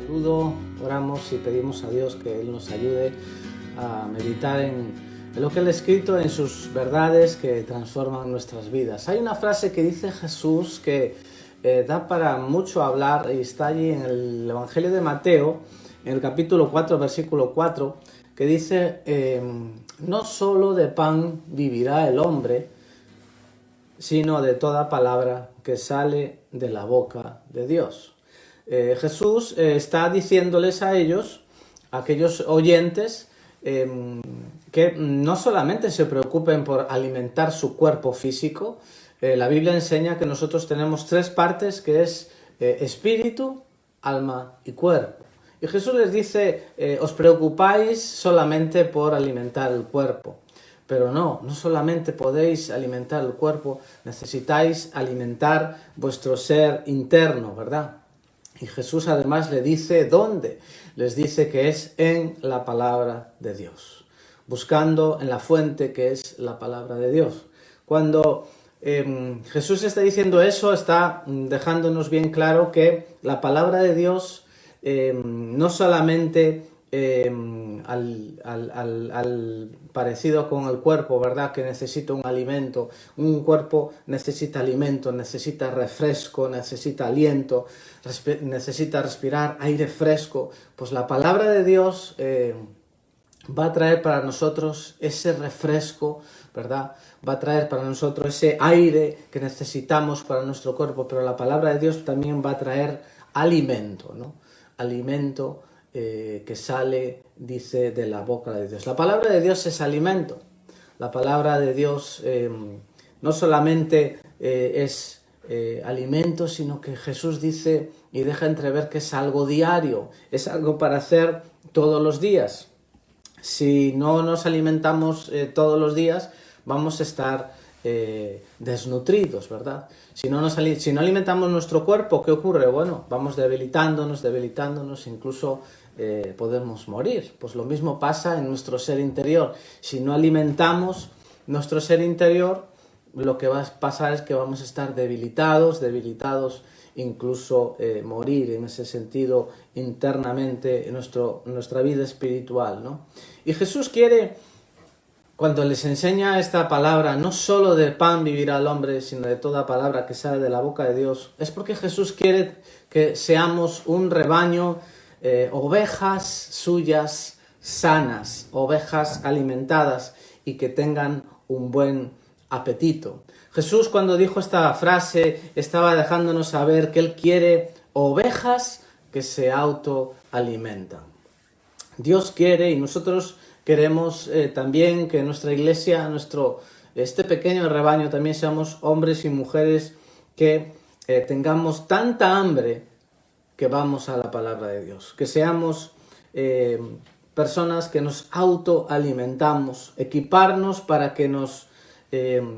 saludo, oramos y pedimos a Dios que Él nos ayude a meditar en lo que Él ha escrito, en sus verdades que transforman nuestras vidas. Hay una frase que dice Jesús que da para mucho hablar y está allí en el Evangelio de Mateo, en el capítulo 4, versículo 4, que dice, no solo de pan vivirá el hombre, sino de toda palabra que sale de la boca de Dios. Jesús está diciéndoles a ellos, a aquellos oyentes, que no solamente se preocupen por alimentar su cuerpo físico. La Biblia enseña que nosotros tenemos tres partes, que es espíritu, alma y cuerpo. Y Jesús les dice, os preocupáis solamente por alimentar el cuerpo. Pero no solamente podéis alimentar el cuerpo, necesitáis alimentar vuestro ser interno, ¿verdad? Y Jesús además le dice ¿dónde? Les dice que es en la palabra de Dios, buscando en la fuente que es la palabra de Dios. Cuando Jesús está diciendo eso, está dejándonos bien claro que la palabra de Dios no solamente al parecido con el cuerpo, ¿verdad? Que necesita un alimento. Un cuerpo necesita alimento, necesita refresco, necesita aliento, necesita respirar aire fresco. Pues la palabra de Dios va a traer para nosotros ese refresco, ¿verdad? Va a traer para nosotros ese aire que necesitamos para nuestro cuerpo, pero la palabra de Dios también va a traer alimento, ¿no? Alimento que sale, dice, de la boca de Dios. La palabra de Dios es alimento. La palabra de Dios no solamente es alimento, sino que Jesús dice y deja entrever que es algo diario, es algo para hacer todos los días. Si no nos alimentamos todos los días, vamos a estar desnutridos, ¿verdad? Si no alimentamos nuestro cuerpo, ¿qué ocurre? Bueno, vamos debilitándonos, incluso podemos morir. Pues lo mismo pasa en nuestro ser interior. Si no alimentamos nuestro ser interior, lo que va a pasar es que vamos a estar debilitados, incluso morir en ese sentido internamente en nuestra vida espiritual, ¿no? Y Jesús quiere, cuando les enseña esta palabra, no solo de pan vivirá el hombre, sino de toda palabra que sale de la boca de Dios, es porque Jesús quiere que seamos un rebaño, ovejas suyas sanas, ovejas alimentadas y que tengan un buen apetito. Jesús, cuando dijo esta frase, estaba dejándonos saber que Él quiere ovejas que se autoalimentan. Dios quiere, y nosotros queremos también que nuestra iglesia, este pequeño rebaño, también seamos hombres y mujeres que tengamos tanta hambre que vamos a la palabra de Dios, que seamos personas que nos autoalimentamos, equiparnos para que nos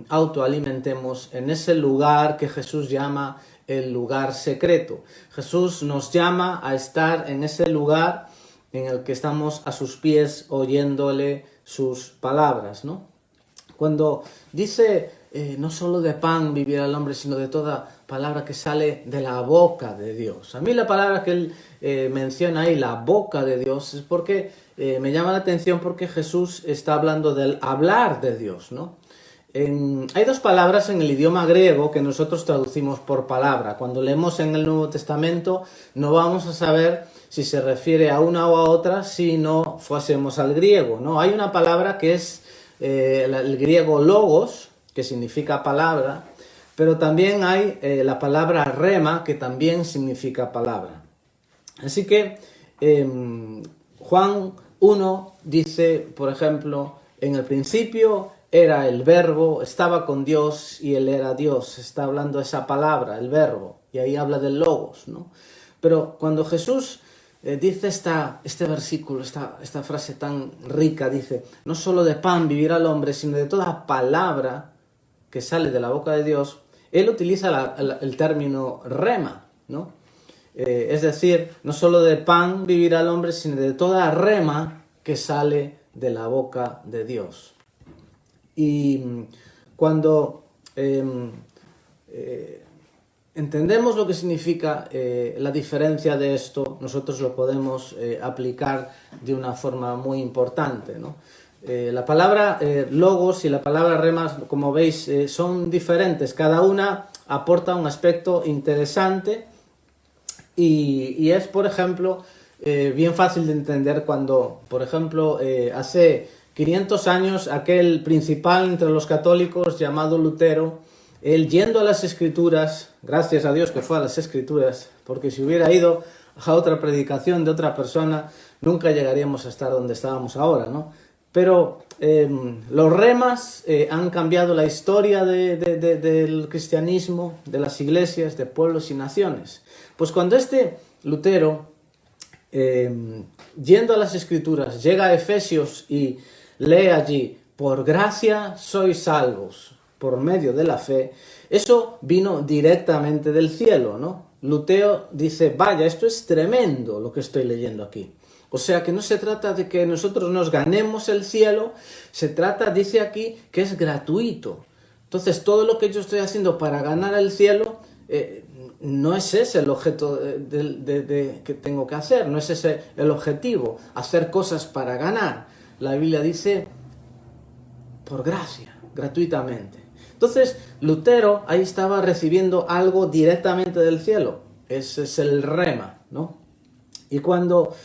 autoalimentemos en ese lugar que Jesús llama el lugar secreto. Jesús nos llama a estar en ese lugar en el que estamos a sus pies oyéndole sus palabras, ¿no? Cuando dice no solo de pan vivirá el hombre, sino de toda palabra que sale de la boca de Dios. A mí la palabra que él menciona ahí, la boca de Dios, es porque me llama la atención porque Jesús está hablando del hablar de Dios, ¿no? Hay dos palabras en el idioma griego que nosotros traducimos por palabra. Cuando leemos en el Nuevo Testamento no vamos a saber si se refiere a una o a otra si no fuésemos al griego, ¿no? Hay una palabra que es el griego logos, que significa palabra, pero también hay la palabra rema, que también significa palabra. Así que Juan 1 dice, por ejemplo, en el principio era el verbo, estaba con Dios y Él era Dios. Está hablando de esa palabra, el verbo, y ahí habla del logos, ¿no? Pero cuando Jesús dice este versículo, esta frase tan rica, dice, no solo de pan vivirá el hombre, sino de toda palabra que sale de la boca de Dios, Él utiliza el término rema, ¿no? Es decir, no solo de pan vivirá el hombre, sino de toda rema que sale de la boca de Dios. Y cuando entendemos lo que significa la diferencia de esto, nosotros lo podemos aplicar de una forma muy importante, ¿no? La palabra logos y la palabra remas, como veis, son diferentes. Cada una aporta un aspecto interesante y es, por ejemplo, bien fácil de entender cuando, por ejemplo, hace 500 años, aquel principal entre los católicos llamado Lutero, él yendo a las Escrituras, gracias a Dios que fue a las Escrituras, porque si hubiera ido a otra predicación de otra persona, nunca llegaríamos a estar donde estábamos ahora, ¿no? Pero los remas han cambiado la historia del cristianismo, de las iglesias, de pueblos y naciones. Pues cuando este Lutero, yendo a las Escrituras, llega a Efesios y lee allí, por gracia sois salvos, por medio de la fe, eso vino directamente del cielo, ¿no? Lutero dice, vaya, esto es tremendo lo que estoy leyendo aquí. O sea que no se trata de que nosotros nos ganemos el cielo, se trata, dice aquí, que es gratuito. Entonces todo lo que yo estoy haciendo para ganar el cielo, no es ese el objeto que tengo que hacer, no es ese el objetivo, hacer cosas para ganar. La Biblia dice, por gracia, gratuitamente. Entonces, Lutero ahí estaba recibiendo algo directamente del cielo. Ese es el rema, ¿no? Y cuando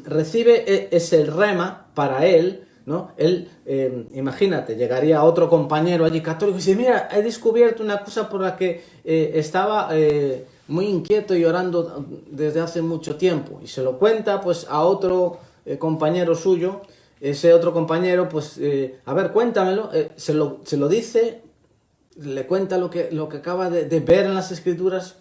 recibe ese rema para él, ¿no? Él, imagínate, llegaría a otro compañero allí católico y dice, mira, he descubierto una cosa por la que estaba muy inquieto y orando desde hace mucho tiempo. Y se lo cuenta pues a otro compañero suyo. Ese otro compañero, pues, a ver, cuéntamelo, se lo dice, le cuenta lo que acaba de ver en las Escrituras,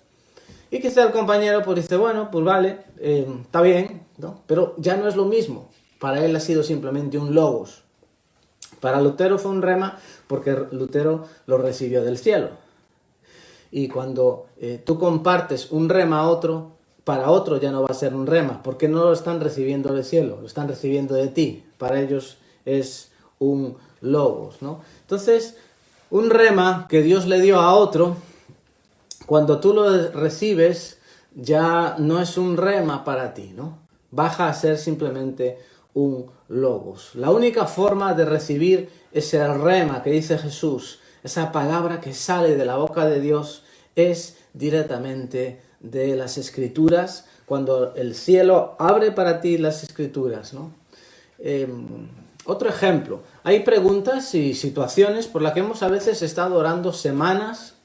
y quizá el compañero pues dice, bueno, pues vale, está bien, ¿no? Pero ya no es lo mismo, para él ha sido simplemente un logos. Para Lutero fue un rema, porque Lutero lo recibió del cielo. Y cuando tú compartes un rema a otro, para otro ya no va a ser un rema, porque no lo están recibiendo del cielo, lo están recibiendo de ti. Para ellos es un logos, ¿no? Entonces, un rema que Dios le dio a otro, cuando tú lo recibes, ya no es un rema para ti, ¿no? Baja a ser simplemente un logos. La única forma de recibir ese rema que dice Jesús, esa palabra que sale de la boca de Dios, es directamente de las Escrituras, cuando el cielo abre para ti las Escrituras, ¿no? Otro ejemplo, hay preguntas y situaciones por las que hemos a veces estado orando semanas,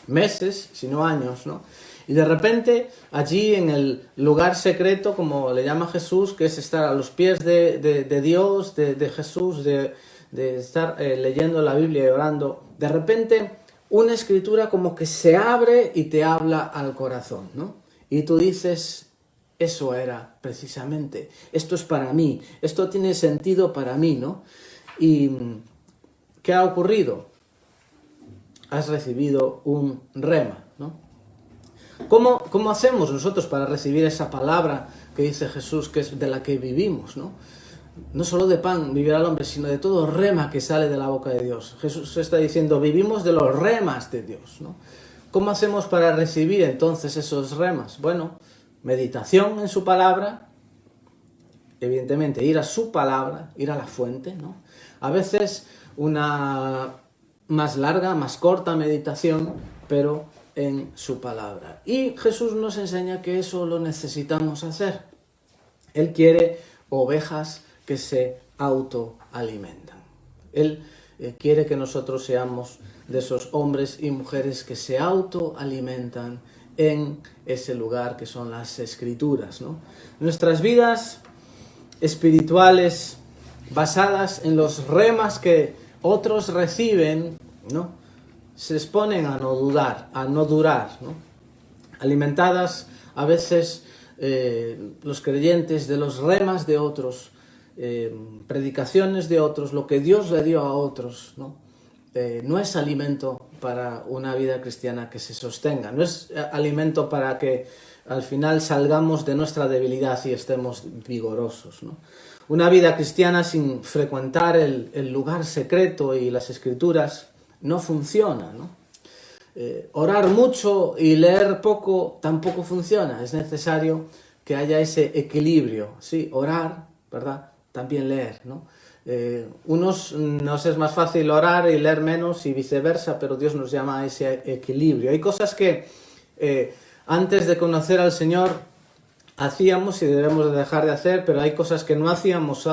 meses, si no años, ¿no? Y de repente allí en el lugar secreto, como le llama Jesús, que es estar a los pies de Dios, de Jesús, de estar leyendo la Biblia y orando, de repente una escritura como que se abre y te habla al corazón, ¿no? Y tú dices, eso era precisamente, esto es para mí, esto tiene sentido para mí, ¿no? ¿Y qué ha ocurrido? Has recibido un rema, ¿no? ¿Cómo hacemos nosotros para recibir esa palabra que dice Jesús, que es de la que vivimos, ¿no? No solo de pan vivirá el hombre, sino de todo rema que sale de la boca de Dios. Jesús está diciendo, vivimos de los remas de Dios, ¿no? ¿Cómo hacemos para recibir entonces esos remas? Bueno, meditación en su palabra, evidentemente ir a su palabra, ir a la fuente, ¿no? A veces una más larga, más corta meditación, pero en su palabra. Y Jesús nos enseña que eso lo necesitamos hacer. Él quiere ovejas que se autoalimentan. Él quiere que nosotros seamos de esos hombres y mujeres que se autoalimentan en ese lugar que son las Escrituras, ¿no? Nuestras vidas espirituales basadas en los remas que otros reciben, ¿no? Se exponen a no durar, ¿no? Alimentadas a veces los creyentes de los remas de otros, predicaciones de otros, lo que Dios le dio a otros, ¿no? No es alimento para una vida cristiana que se sostenga, no es alimento para que al final salgamos de nuestra debilidad y estemos vigorosos, ¿no? Una vida cristiana sin frecuentar el lugar secreto y las Escrituras no funciona, ¿no? Orar mucho y leer poco tampoco funciona. Es necesario que haya ese equilibrio. Sí, orar, ¿verdad? También leer, ¿no? Unos nos es más fácil orar y leer menos y viceversa, pero Dios nos llama a ese equilibrio. Hay cosas que antes de conocer al Señor hacíamos y debemos de dejar de hacer, pero hay cosas que no hacíamos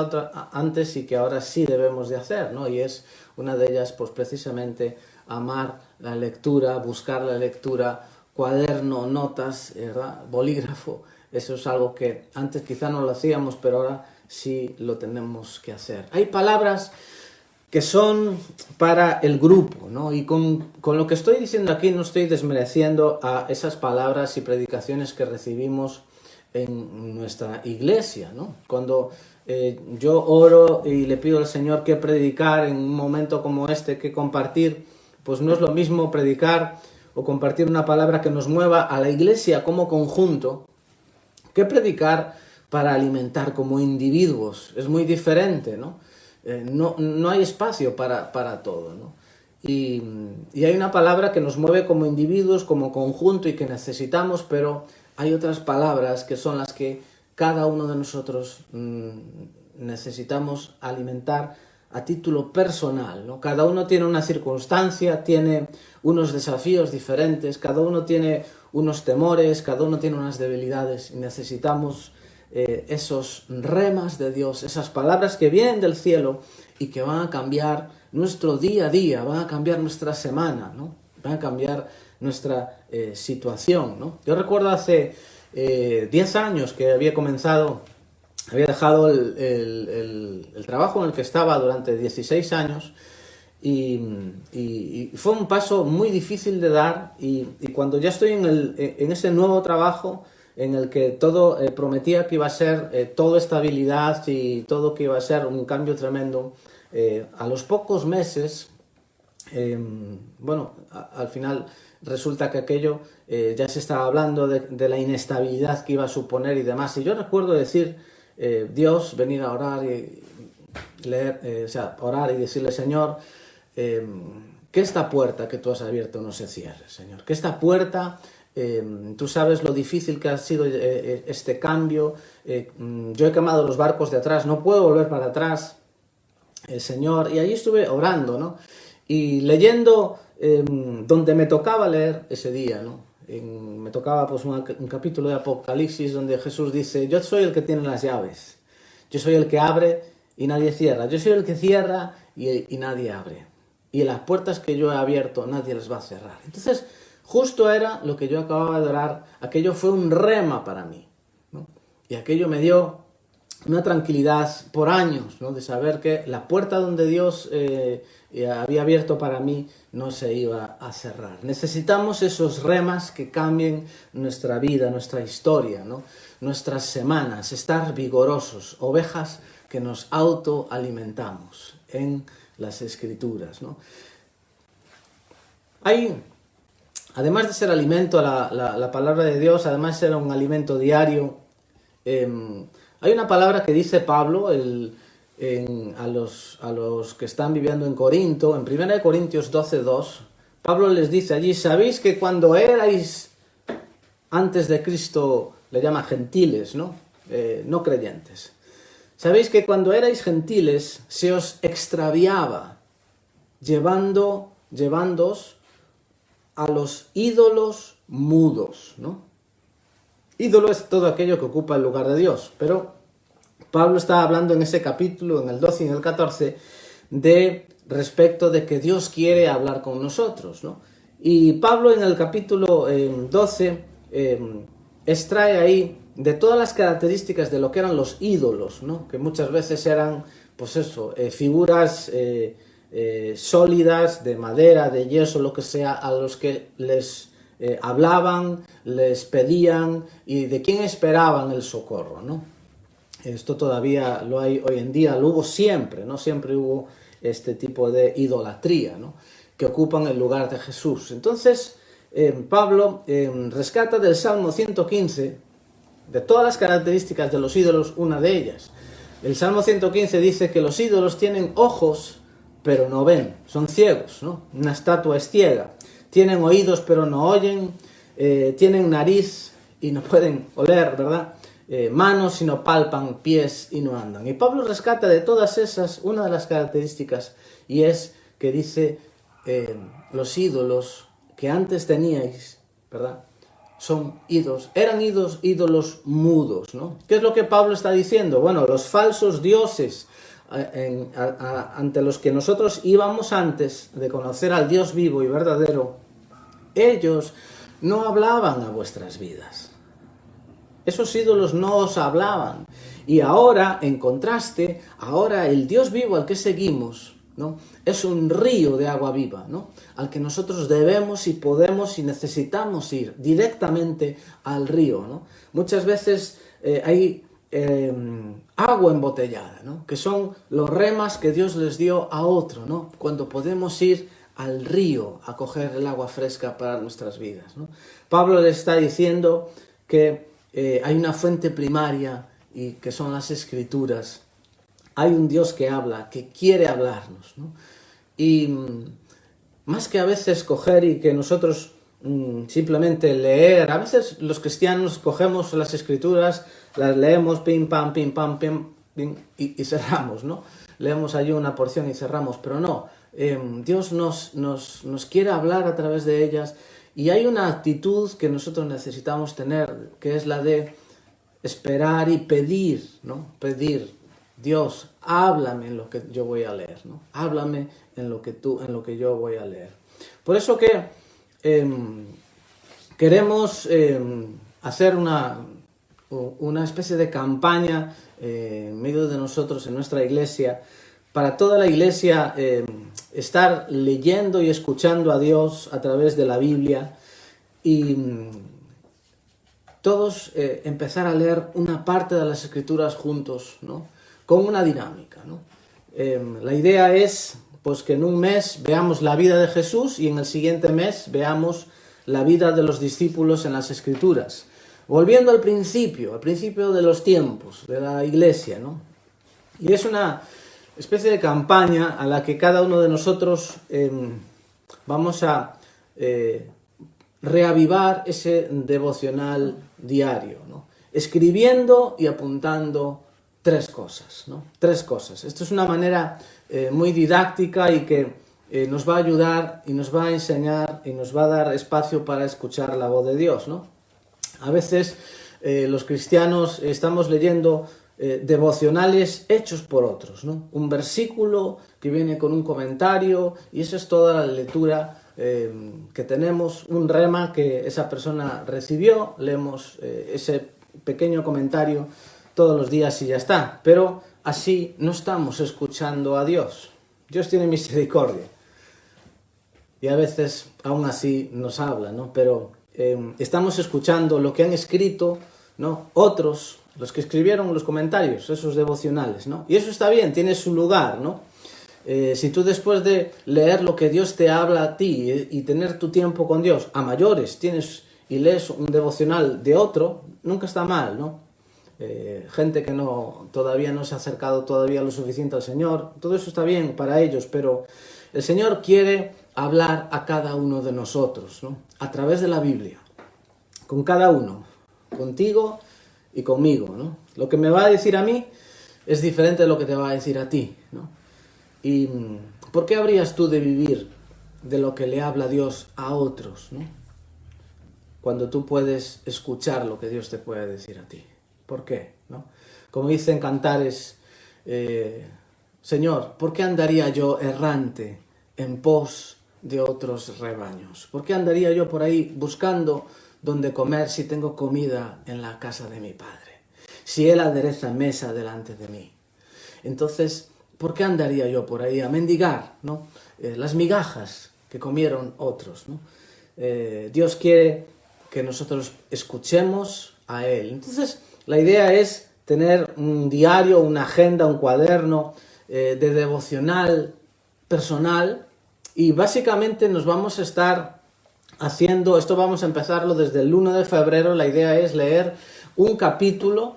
antes y que ahora sí debemos de hacer, ¿no? Y es una de ellas, pues precisamente, amar la lectura, buscar la lectura, cuaderno, notas, ¿verdad? Bolígrafo. Eso es algo que antes quizá no lo hacíamos, pero ahora sí lo tenemos que hacer. Hay palabras que son para el grupo, ¿no? Y con lo que estoy diciendo aquí no estoy desmereciendo a esas palabras y predicaciones que recibimos en nuestra iglesia, ¿no? Cuando yo oro y le pido al Señor qué predicar en un momento como este, qué compartir, pues no es lo mismo predicar o compartir una palabra que nos mueva a la iglesia como conjunto que predicar para alimentar como individuos. Es muy diferente, ¿no? No hay espacio para todo, ¿no? Y hay una palabra que nos mueve como individuos, como conjunto y que necesitamos, pero hay otras palabras que son las que cada uno de nosotros necesitamos alimentar a título personal, ¿no? Cada uno tiene una circunstancia, tiene unos desafíos diferentes, cada uno tiene unos temores, cada uno tiene unas debilidades y necesitamos esos remas de Dios, esas palabras que vienen del cielo y que van a cambiar nuestro día a día, van a cambiar nuestra semana, ¿no? Van a cambiar nuestra situación, ¿no? Yo recuerdo hace 10 años que había dejado el trabajo en el que estaba durante 16 años y fue un paso muy difícil de dar y cuando ya estoy en ese nuevo trabajo en el que todo prometía que iba a ser todo estabilidad y todo que iba a ser un cambio tremendo, a los pocos meses, al final resulta que aquello ya se estaba hablando de la inestabilidad que iba a suponer y demás. Y yo recuerdo decir, Dios, venir a orar y leer, orar y decirle, Señor, que esta puerta que tú has abierto no se cierre, Señor. Que esta puerta, tú sabes lo difícil que ha sido este cambio. Yo he quemado los barcos de atrás, no puedo volver para atrás, Señor. Y allí estuve orando, ¿no? Y leyendo donde me tocaba leer ese día, ¿no? Me tocaba pues un capítulo de Apocalipsis donde Jesús dice, yo soy el que tiene las llaves, yo soy el que abre y nadie cierra, yo soy el que cierra y nadie abre, y las puertas que yo he abierto nadie las va a cerrar. Entonces justo era lo que yo acababa de orar, aquello fue un rema para mí, ¿no? Y aquello me dio una tranquilidad por años, ¿no? De saber que la puerta donde Dios había abierto para mí no se iba a cerrar. Necesitamos esos remas que cambien nuestra vida, nuestra historia, ¿no? Nuestras semanas, estar vigorosos, ovejas que nos autoalimentamos en las Escrituras, ¿no? Además de ser alimento, la palabra de Dios, además de ser un alimento diario, hay una palabra que dice Pablo a los que están viviendo en Corinto, en 1 Corintios 12:2, Pablo les dice allí, sabéis que cuando erais antes de Cristo, le llama gentiles, ¿no? No creyentes. Sabéis que cuando erais gentiles se os extraviaba, llevándoos a los ídolos mudos, ¿no? Ídolo es todo aquello que ocupa el lugar de Dios, pero Pablo está hablando en ese capítulo, en el 12 y en el 14, respecto de que Dios quiere hablar con nosotros, ¿no? Y Pablo en el capítulo 12 extrae ahí de todas las características de lo que eran los ídolos, ¿no? Que muchas veces eran, pues eso, figuras sólidas, de madera, de yeso, lo que sea, a los que les hablaban, les pedían y de quién esperaban el socorro, ¿no? Esto todavía lo hay hoy en día, lo hubo siempre, ¿no? Siempre hubo este tipo de idolatría, ¿no? Que ocupan el lugar de Jesús. Entonces, Pablo rescata del Salmo 115, de todas las características de los ídolos, una de ellas. El Salmo 115 dice que los ídolos tienen ojos, pero no ven, son ciegos, ¿no? Una estatua es ciega. tienen oídos pero no oyen, tienen nariz y no pueden oler, ¿verdad? Manos y no palpan, pies y no andan. Y Pablo rescata de todas esas una de las características, y es que dice, los ídolos que antes teníais, ¿verdad? Son ídolos, eran ídolos mudos, ¿no? ¿Qué es lo que Pablo está diciendo? Bueno, los falsos dioses ante los que nosotros íbamos antes de conocer al Dios vivo y verdadero, ellos no hablaban a vuestras vidas. Esos ídolos no os hablaban. Y ahora, en contraste, ahora el Dios vivo al que seguimos, ¿no? Es un río de agua viva, ¿no? Al que nosotros debemos y podemos y necesitamos ir directamente al río, ¿no? Muchas veces hay agua embotellada, ¿no? Que son los remas que Dios les dio a otro, ¿no? Cuando podemos ir al río a coger el agua fresca para nuestras vidas, ¿no? Pablo le está diciendo que hay una fuente primaria y que son las Escrituras. Hay un Dios que habla, que quiere hablarnos, ¿no? Y más que a veces coger y que nosotros simplemente leer, a veces los cristianos cogemos las Escrituras, las leemos, pim, pam, pim, y cerramos, ¿no? Leemos allí una porción y cerramos, pero no. Dios nos quiere hablar a través de ellas, y hay una actitud que nosotros necesitamos tener, que es la de esperar y pedir, ¿no? Pedir, Dios, háblame en lo que yo voy a leer, ¿no? Háblame en lo que yo voy a leer. Por eso que queremos hacer una especie de campaña en medio de nosotros, en nuestra iglesia, para toda la iglesia estar leyendo y escuchando a Dios a través de la Biblia, y todos empezar a leer una parte de las Escrituras juntos, ¿no? Con una dinámica, ¿no? La idea es pues que en un mes veamos la vida de Jesús y en el siguiente mes veamos la vida de los discípulos en las Escrituras. Volviendo al principio de los tiempos de la iglesia, ¿no? Y es una especie de campaña a la que cada uno de nosotros vamos a reavivar ese devocional diario, ¿no? Escribiendo y apuntando 3 cosas, ¿no? 3 cosas. Esto es una manera muy didáctica y que nos va a ayudar y nos va a enseñar y nos va a dar espacio para escuchar la voz de Dios, ¿no? A veces los cristianos estamos leyendo devocionales hechos por otros, ¿no? Un versículo que viene con un comentario, y eso es toda la lectura que tenemos, un rema que esa persona recibió, leemos ese pequeño comentario todos los días y ya está. Pero así no estamos escuchando a Dios. Dios tiene misericordia y a veces aún así nos habla, ¿no? Pero estamos escuchando lo que han escrito, ¿no? Otros, los que escribieron los comentarios, esos devocionales, ¿no? Y eso está bien, tiene su lugar, ¿no? Si tú después de leer lo que Dios te habla a ti y tener tu tiempo con Dios, a mayores tienes y lees un devocional de otro, nunca está mal, ¿no? Gente que todavía no se ha acercado todavía lo suficiente al Señor, todo eso está bien para ellos, pero el Señor quiere hablar a cada uno de nosotros, ¿no? A través de la Biblia, con cada uno, contigo y conmigo, ¿no? Lo que me va a decir a mí es diferente de lo que te va a decir a ti, ¿no? ¿Y por qué habrías tú de vivir de lo que le habla Dios a otros, ¿no? Cuando tú puedes escuchar lo que Dios te puede decir a ti? ¿Por qué? ¿No? Como dicen Cantares, Señor, ¿por qué andaría yo errante en pos de otros rebaños? ¿Por qué andaría yo por ahí buscando dónde comer si tengo comida en la casa de mi Padre? Si Él adereza mesa delante de mí. Entonces, ¿por qué andaría yo por ahí a mendigar, ¿no? Las migajas que comieron otros, ¿no? Dios quiere que nosotros escuchemos a Él. Entonces, la idea es tener un diario, una agenda, un cuaderno de devocional personal, y básicamente nos vamos a estar haciendo, esto vamos a empezarlo desde el 1 de febrero, la idea es leer un capítulo,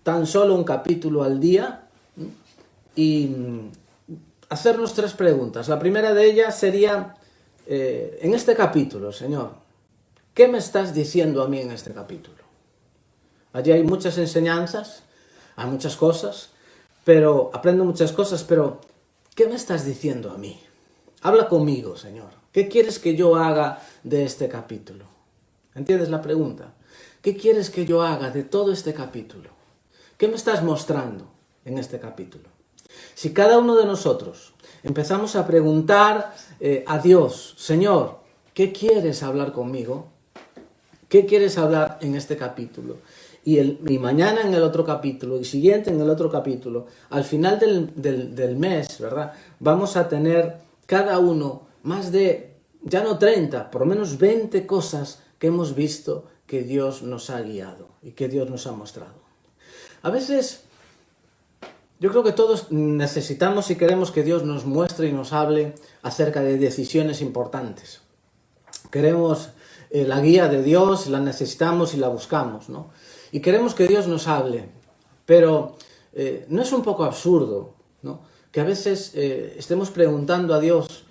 tan solo un capítulo al día, y hacernos 3 preguntas. La primera de ellas sería, en este capítulo, Señor, ¿qué me estás diciendo a mí en este capítulo? Allí hay muchas enseñanzas, hay muchas cosas, pero aprendo muchas cosas, pero ¿qué me estás diciendo a mí? Habla conmigo, Señor. ¿Qué quieres que yo haga de este capítulo? ¿Entiendes la pregunta? ¿Qué quieres que yo haga de todo este capítulo? ¿Qué me estás mostrando en este capítulo? Si cada uno de nosotros empezamos a preguntar a Dios, Señor, ¿qué quieres hablar conmigo? ¿Qué quieres hablar en este capítulo? Y mañana en el otro capítulo, y siguiente en el otro capítulo, al final del mes, ¿verdad? Vamos a tener cada uno más de, ya no 30, por lo menos 20 cosas que hemos visto que Dios nos ha guiado y que Dios nos ha mostrado. A veces, yo creo que todos necesitamos y queremos que Dios nos muestre y nos hable acerca de decisiones importantes. Queremos la guía de Dios, la necesitamos y la buscamos, ¿no? Y queremos que Dios nos hable, pero ¿no es un poco absurdo, ¿no? Que a veces estemos preguntando a Dios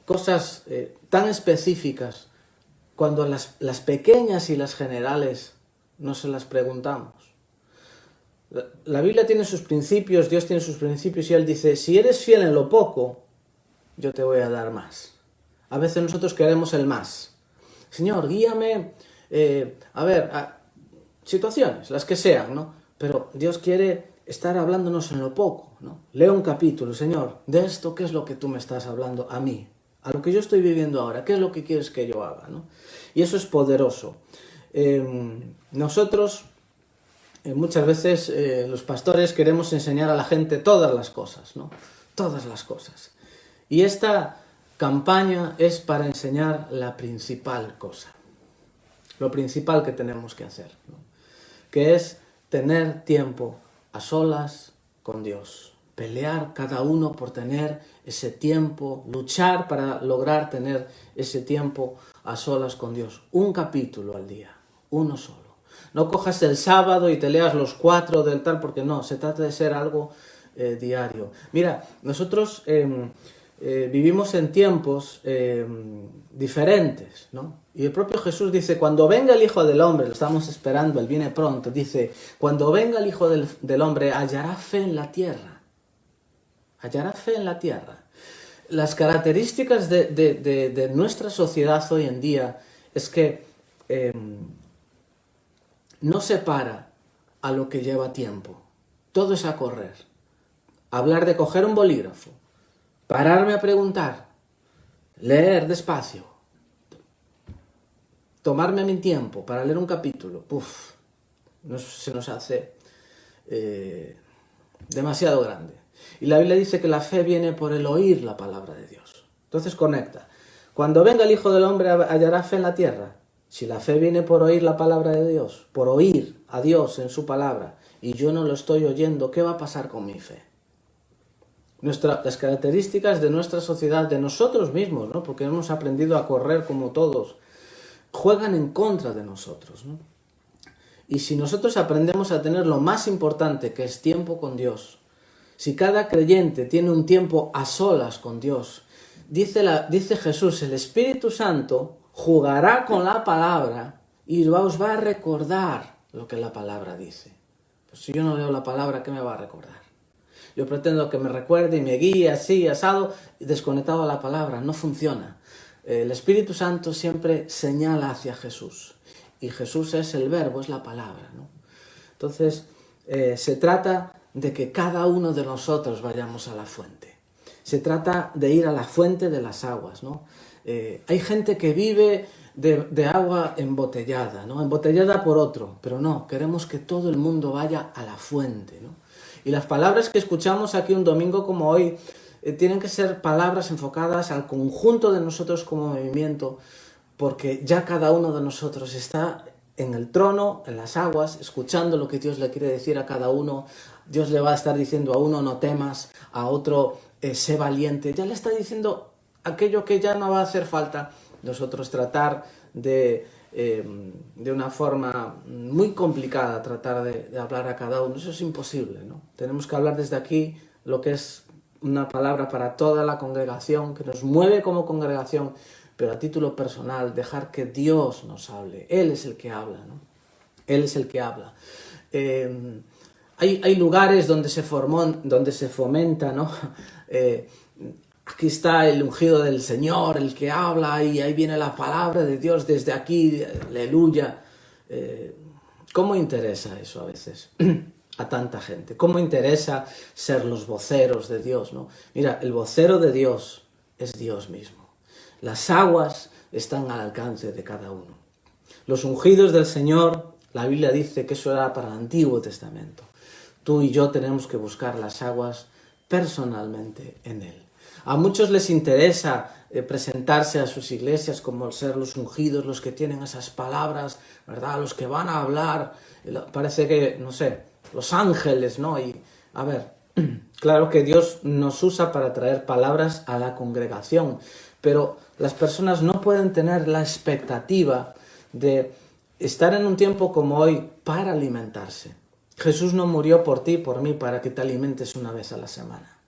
cosas tan específicas cuando las pequeñas y las generales no se las preguntamos? La Biblia tiene sus principios, Dios tiene sus principios y Él dice, si eres fiel en lo poco, yo te voy a dar más. A veces nosotros queremos el más. Señor, guíame, a situaciones, las que sean, ¿no? Pero Dios quiere estar hablándonos en lo poco, ¿no? Leo un capítulo, Señor, de esto, ¿qué es lo que tú me estás hablando a mí? A lo que yo estoy viviendo ahora, ¿qué es lo que quieres que yo haga, ¿no? Y eso es poderoso. Nosotros, muchas veces, los pastores queremos enseñar a la gente todas las cosas, ¿no? Todas las cosas. Y esta campaña es para enseñar la principal cosa. Lo principal que tenemos que hacer, ¿no? Que es tener tiempo a solas con Dios. Pelear cada uno por tener ese tiempo, luchar para lograr tener ese tiempo a solas con Dios. Un capítulo al día, uno solo. No cojas el sábado y te leas los 4 del tal, porque no, se trata de ser algo diario. Mira, nosotros vivimos en tiempos diferentes, ¿no? Y el propio Jesús dice, cuando venga el Hijo del Hombre, lo estamos esperando, Él viene pronto, dice, cuando venga el Hijo del Hombre, hallará fe en la tierra. Hallará fe en la tierra. Las características de nuestra sociedad hoy en día es que no se para a lo que lleva tiempo. Todo es a correr. Hablar de coger un bolígrafo, pararme a preguntar, leer despacio, tomarme mi tiempo para leer un capítulo, se nos hace demasiado grande. Y la Biblia dice que la fe viene por el oír la palabra de Dios. Entonces conecta. Cuando venga el Hijo del Hombre, hallará fe en la tierra. Si la fe viene por oír la palabra de Dios, por oír a Dios en su palabra, y yo no lo estoy oyendo, ¿qué va a pasar con mi fe? Las características de nuestra sociedad, de nosotros mismos, ¿no? Porque hemos aprendido a correr como todos, juegan en contra de nosotros, ¿no? Y si nosotros aprendemos a tener lo más importante, que es tiempo con Dios, si cada creyente tiene un tiempo a solas con Dios, dice Jesús, el Espíritu Santo jugará con la palabra y os va a recordar lo que la palabra dice. Pues si yo no leo la palabra, ¿qué me va a recordar? Yo pretendo que me recuerde y me guíe así, asado, desconectado a la palabra. No funciona. El Espíritu Santo siempre señala hacia Jesús. Y Jesús es el verbo, es la palabra, ¿no? Entonces, se trata de que cada uno de nosotros vayamos a la fuente. Se trata de ir a la fuente de las aguas, ¿no? Hay gente que vive de agua embotellada, ¿no? Embotellada por otro, pero no, queremos que todo el mundo vaya a la fuente, ¿no? Y las palabras que escuchamos aquí un domingo como hoy tienen que ser palabras enfocadas al conjunto de nosotros como movimiento, porque ya cada uno de nosotros está en el trono, en las aguas, escuchando lo que Dios le quiere decir a cada uno. Dios le va a estar diciendo a uno, no temas, a otro, sé valiente. Ya le está diciendo aquello que ya no va a hacer falta. Nosotros tratar de una forma muy complicada, tratar de hablar a cada uno. Eso es imposible, ¿no? Tenemos que hablar desde aquí lo que es una palabra para toda la congregación, que nos mueve como congregación, pero a título personal, dejar que Dios nos hable. Él es el que habla, ¿no? Él es el que habla. Hay lugares donde se fomenta, ¿no? Aquí está el ungido del Señor, el que habla, y ahí viene la palabra de Dios desde aquí, aleluya. ¿Cómo interesa eso a veces a tanta gente? ¿Cómo interesa ser los voceros de Dios, ¿no? Mira, el vocero de Dios es Dios mismo. Las aguas están al alcance de cada uno. Los ungidos del Señor, la Biblia dice que eso era para el Antiguo Testamento. Tú y yo tenemos que buscar las aguas personalmente en Él. A muchos les interesa presentarse a sus iglesias como ser los ungidos, los que tienen esas palabras, ¿verdad? Los que van a hablar, parece que, no sé, los ángeles, ¿no? Y, a ver, claro que Dios nos usa para traer palabras a la congregación, pero las personas no pueden tener la expectativa de estar en un tiempo como hoy para alimentarse. Jesús no murió por ti y por mí para que te alimentes una vez a la semana.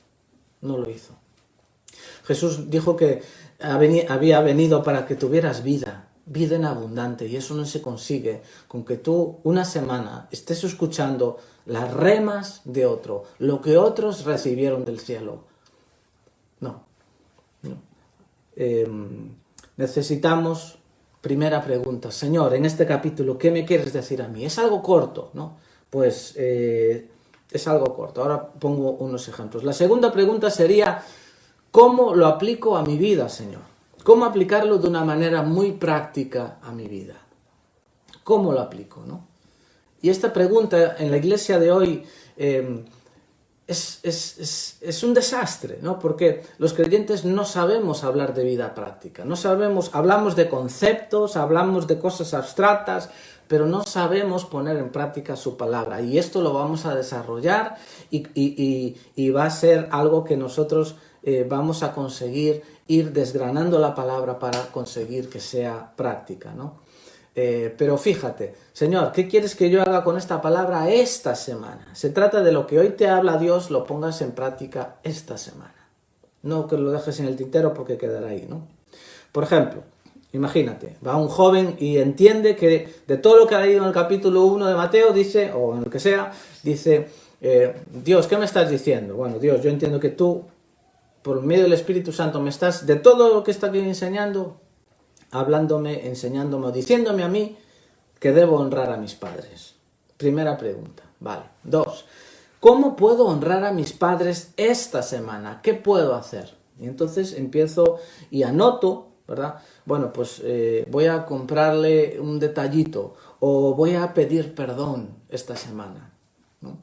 No lo hizo. Jesús dijo que había venido para que tuvieras vida en abundante, y eso no se consigue con que tú una semana estés escuchando las remas de otro, lo que otros recibieron del cielo. No. Necesitamos, primera pregunta, Señor, en este capítulo, ¿qué me quieres decir a mí? Es algo corto, ¿no? Pues es algo corto. Ahora pongo unos ejemplos. La segunda pregunta sería, ¿cómo lo aplico a mi vida, Señor? ¿Cómo aplicarlo de una manera muy práctica a mi vida? ¿Cómo lo aplico, no? Y esta pregunta en la iglesia de hoy es un desastre, ¿no? Porque los creyentes no sabemos hablar de vida práctica. No sabemos, hablamos de conceptos, hablamos de cosas abstractas, pero no sabemos poner en práctica su palabra. Y esto lo vamos a desarrollar y va a ser algo que nosotros vamos a conseguir ir desgranando la palabra para conseguir que sea práctica, ¿no? Pero fíjate, Señor, ¿qué quieres que yo haga con esta palabra esta semana? Se trata de lo que hoy te habla Dios, lo pongas en práctica esta semana. No que lo dejes en el tintero porque quedará ahí, ¿no? Por ejemplo, imagínate, va un joven y entiende que de todo lo que ha leído en el capítulo 1 de Mateo, dice, o en lo que sea, dice, Dios, ¿qué me estás diciendo? Bueno, Dios, yo entiendo que tú, por medio del Espíritu Santo, me estás, de todo lo que está aquí enseñando, hablándome, enseñándome o diciéndome a mí que debo honrar a mis padres. Primera pregunta, vale. 2, ¿cómo puedo honrar a mis padres esta semana? ¿Qué puedo hacer? Y entonces empiezo y anoto, ¿verdad? Bueno, pues voy a comprarle un detallito o voy a pedir perdón esta semana, ¿no?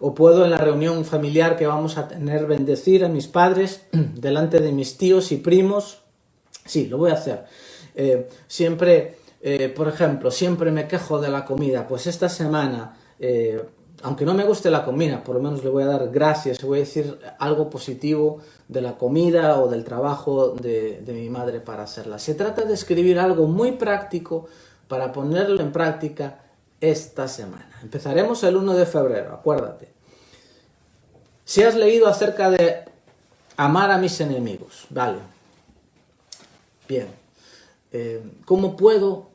O puedo en la reunión familiar que vamos a tener bendecir a mis padres delante de mis tíos y primos. Sí, lo voy a hacer. Por ejemplo, siempre me quejo de la comida. Pues esta semana, aunque no me guste la comida, por lo menos le voy a dar gracias, le voy a decir algo positivo de la comida o del trabajo de mi madre para hacerla. Se trata de escribir algo muy práctico para ponerlo en práctica esta semana. Empezaremos el 1 de febrero, acuérdate. Si has leído acerca de amar a mis enemigos, vale. Bien. ¿Cómo puedo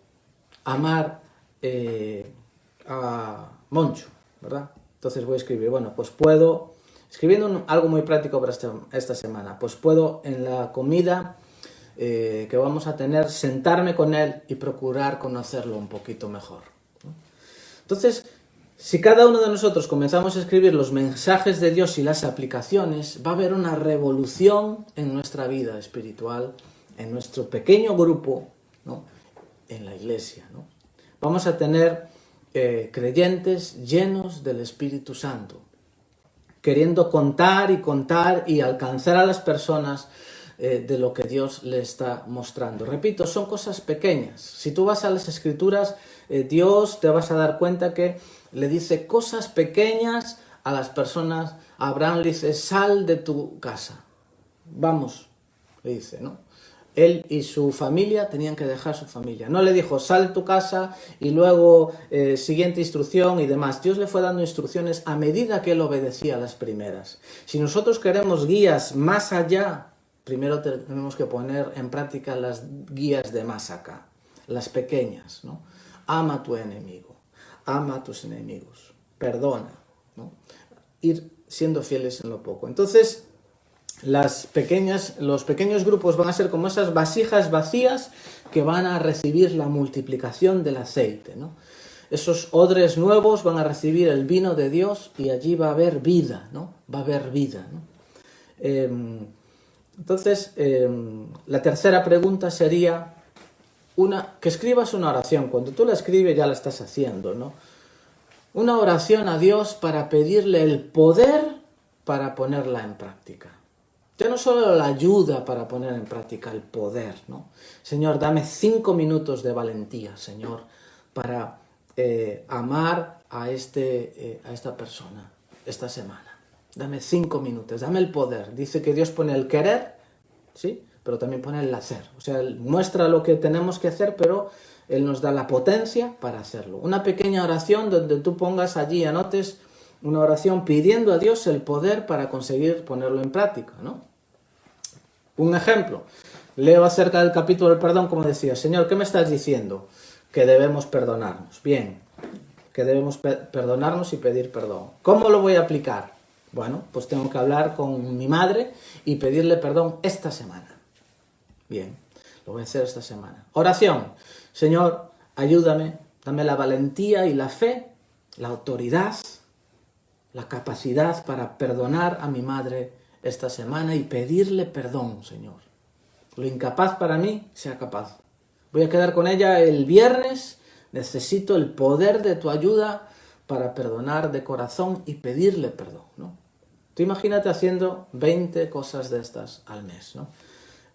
amar a Moncho, ¿verdad? Entonces voy a escribir, bueno, pues puedo, escribiendo algo muy práctico para esta semana, pues puedo en la comida que vamos a tener, sentarme con él y procurar conocerlo un poquito mejor, ¿no? Entonces, si cada uno de nosotros comenzamos a escribir los mensajes de Dios y las aplicaciones, va a haber una revolución en nuestra vida espiritual, en nuestro pequeño grupo, ¿no? En la iglesia, ¿no? Vamos a tener creyentes llenos del Espíritu Santo, queriendo contar y alcanzar a las personas de lo que Dios le está mostrando. Repito, son cosas pequeñas. Si tú vas a las Escrituras, Dios te vas a dar cuenta que le dice cosas pequeñas a las personas. A Abraham le dice, sal de tu casa. Vamos, le dice, ¿no? Él y su familia tenían que dejar su familia. No le dijo, sal de tu casa y luego siguiente instrucción y demás. Dios le fue dando instrucciones a medida que él obedecía las primeras. Si nosotros queremos guías más allá, primero tenemos que poner en práctica las guías de más acá, las pequeñas, ¿no? Ama a tu enemigo, ama a tus enemigos, perdona, ¿no? Ir siendo fieles en lo poco. Entonces, los pequeños grupos van a ser como esas vasijas vacías que van a recibir la multiplicación del aceite, ¿no? Esos odres nuevos van a recibir el vino de Dios y allí va a haber vida, ¿no? Va a haber vida, ¿no? Entonces, la tercera pregunta sería que escribas una oración. Cuando tú la escribes ya la estás haciendo, ¿no? Una oración a Dios para pedirle el poder para ponerla en práctica. Ya no solo la ayuda para poner en práctica, el poder, ¿no? Señor, dame 5 minutos de valentía, Señor, para amar a esta persona esta semana. Dame 5 minutos, dame el poder. Dice que Dios pone el querer, ¿sí? Pero también pone el hacer. O sea, Él muestra lo que tenemos que hacer, pero Él nos da la potencia para hacerlo. Una pequeña oración donde tú pongas allí, anotes una oración pidiendo a Dios el poder para conseguir ponerlo en práctica, ¿no? Un ejemplo, leo acerca del capítulo del perdón, como decía, Señor, ¿qué me estás diciendo? Que debemos perdonarnos. Bien, que debemos perdonarnos y pedir perdón. ¿Cómo lo voy a aplicar? Bueno, pues tengo que hablar con mi madre y pedirle perdón esta semana. Bien, lo voy a hacer esta semana. Oración, Señor, ayúdame, dame la valentía y la fe, la autoridad, la capacidad para perdonar a mi madre esta semana y pedirle perdón, Señor. Lo incapaz para mí, sea capaz. Voy a quedar con ella el viernes, necesito el poder de tu ayuda para perdonar de corazón y pedirle perdón, ¿no? Tú imagínate haciendo 20 cosas de estas al mes, ¿no?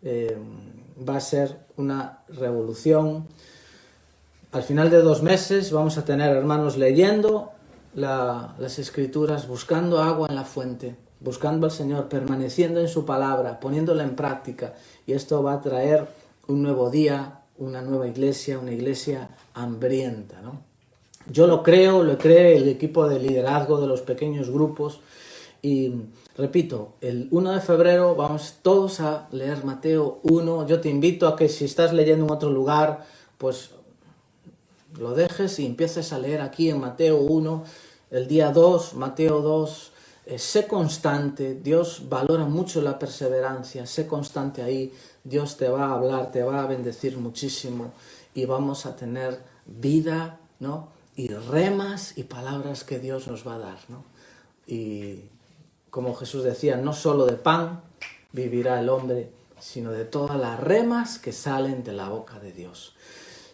Va a ser una revolución. Al final de 2 meses vamos a tener hermanos leyendo las escrituras, buscando agua en la fuente, buscando al Señor, permaneciendo en su palabra, poniéndola en práctica, y esto va a traer un nuevo día, una nueva iglesia, una iglesia hambrienta, ¿no? Yo lo creo, lo cree el equipo de liderazgo de los pequeños grupos, y repito, el 1 de febrero vamos todos a leer Mateo 1. Yo te invito a que si estás leyendo en otro lugar, pues lo dejes y empieces a leer aquí en Mateo 1, el día 2, Mateo 2, sé constante, Dios valora mucho la perseverancia, sé constante ahí, Dios te va a hablar, te va a bendecir muchísimo y vamos a tener vida, ¿no? Y remas y palabras que Dios nos va a dar, ¿no? Y como Jesús decía, no solo de pan vivirá el hombre, sino de todas las remas que salen de la boca de Dios.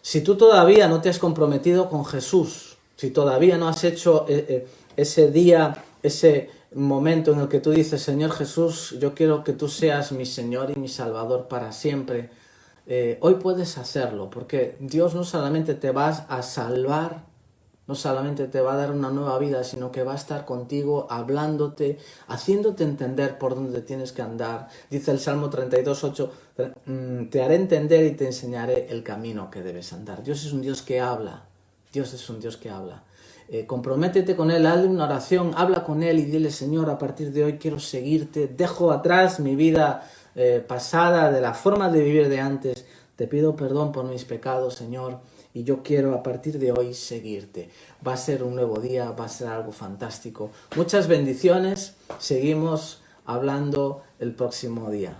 Si tú todavía no te has comprometido con Jesús, si todavía no has hecho ese día, ese momento en el que tú dices, Señor Jesús, yo quiero que tú seas mi Señor y mi Salvador para siempre, hoy puedes hacerlo, porque Dios no solamente te va a salvar, no solamente te va a dar una nueva vida, sino que va a estar contigo, hablándote, haciéndote entender por dónde tienes que andar. Dice el Salmo 32:8, te haré entender y te enseñaré el camino que debes andar. Dios es un Dios que habla, Dios es un Dios que habla. Comprométete con Él, hazle una oración, habla con Él y dile, Señor, a partir de hoy quiero seguirte, dejo atrás mi vida pasada, de la forma de vivir de antes, te pido perdón por mis pecados, Señor, y yo quiero a partir de hoy seguirte. Va a ser un nuevo día, va a ser algo fantástico. Muchas bendiciones, seguimos hablando el próximo día.